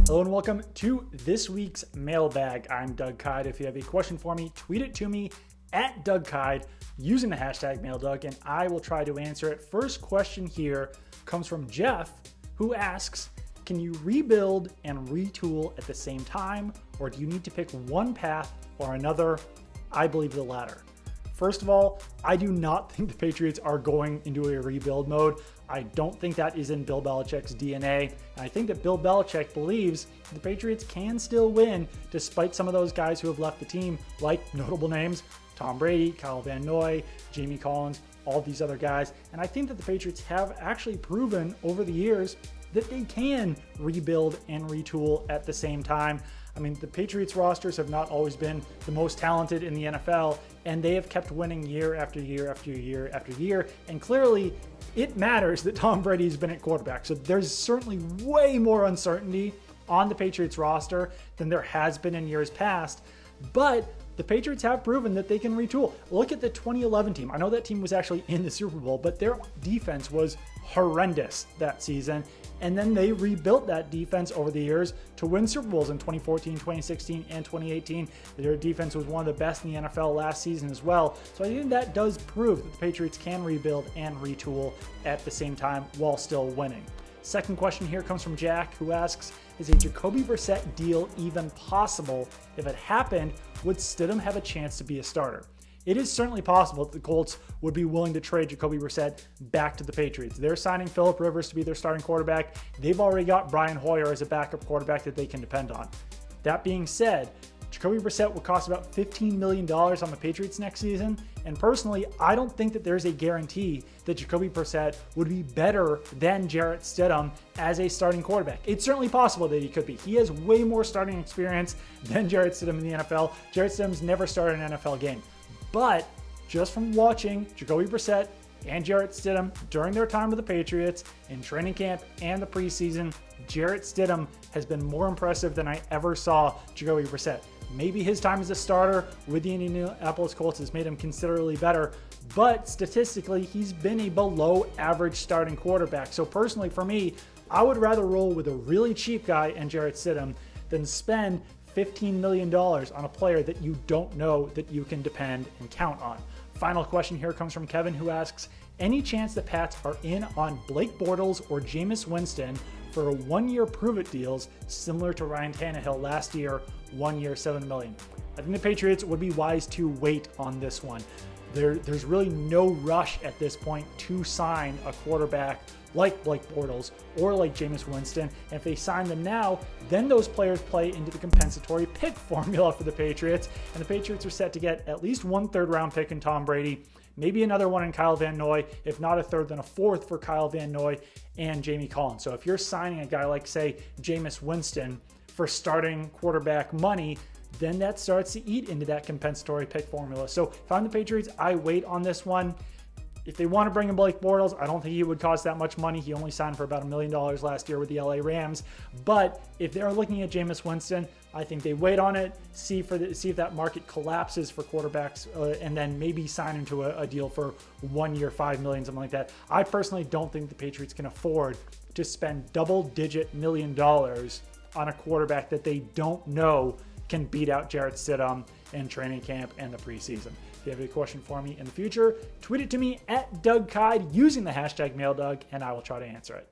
Hello and welcome to this week's mailbag. I'm Doug Kyed. If you have a question for me, tweet it to me at Doug Kyed using the hashtag MailDoug, and I will try to answer it. First question here comes from Jeff, who asks, can you rebuild and retool at the same time, or do you need to pick one path or another? I believe the latter. First of all, I do not think the Patriots are going into a rebuild mode. I don't think that is in Bill Belichick's DNA. And I think that Bill Belichick believes the Patriots can still win despite some of those guys who have left the team, like notable names, Tom Brady, Kyle Van Noy, Jamie Collins, all these other guys. And I think that the Patriots have actually proven over the years that they can rebuild and retool at the same time. I mean, the Patriots rosters have not always been the most talented in the NFL, and they have kept winning year after year after year after year. And clearly, it matters that Tom Brady's been at quarterback. So there's certainly way more uncertainty on the Patriots roster than there has been in years past. But the Patriots have proven that they can retool. Look at the 2011 team. I know that team was actually in the Super Bowl, but their defense was horrendous that season. And then they rebuilt that defense over the years to win Super Bowls in 2014, 2016, and 2018. Their defense was one of the best in the NFL last season as well. So I think that does prove that the Patriots can rebuild and retool at the same time while still winning. Second question here comes from Jack, who asks, is a Jacoby Brissette deal even possible? If it happened, would Stidham have a chance to be a starter? It is certainly possible that the Colts would be willing to trade Jacoby Brissette back to the Patriots. They're signing Phillip Rivers to be their starting quarterback. They've already got Brian Hoyer as a backup quarterback that they can depend on. That being said, Jacoby Brissette will cost about $15 million on the Patriots next season. And personally, I don't think that there's a guarantee that Jacoby Brissette would be better than Jarrett Stidham as a starting quarterback. It's certainly possible that he could be. He has way more starting experience than Jarrett Stidham in the NFL. Jarrett Stidham's never started an NFL game. But just from watching Jacoby Brissette and Jarrett Stidham during their time with the Patriots in training camp and the preseason, Jarrett Stidham has been more impressive than I ever saw Jacoby Brissette. Maybe his time as a starter with the Indianapolis Colts has made him considerably better, but statistically, he's been a below average starting quarterback. So personally for me, I would rather roll with a really cheap guy and Jarrett Stidham than spend $15 million on a player that you don't know that you can depend and count on. Final question here comes from Kevin, who asks, any chance the Pats are in on Blake Bortles or Jameis Winston for one-year prove-it deals similar to Ryan Tannehill last year, 1 year, $7 million? I think the Patriots would be wise to wait on this one. There's really no rush at this point to sign a quarterback like Blake Bortles or like Jameis Winston. And if they sign them now, then those players play into the compensatory pick formula for the Patriots. And the Patriots are set to get at least one third-round pick in Tom Brady, maybe another one in Kyle Van Noy, if not a third, then a fourth for Kyle Van Noy and Jamie Collins. So if you're signing a guy like, say, Jameis Winston for starting quarterback money, then that starts to eat into that compensatory pick formula. So if I'm the Patriots, I wait on this one. If they want to bring in Blake Bortles, I don't think he would cost that much money. He only signed for about $1 million last year with the LA Rams. But if they're looking at Jameis Winston, I think they wait on it, see if that market collapses for quarterbacks, and then maybe sign into a deal for 1 year, $5 million, something like that. I personally don't think the Patriots can afford to spend double-digit $1 million on a quarterback that they don't know can beat out Jarrett Stidham in training camp and the preseason. If you have a question for me in the future, tweet it to me at Doug Kyed using the hashtag MailDoug, and I will try to answer it.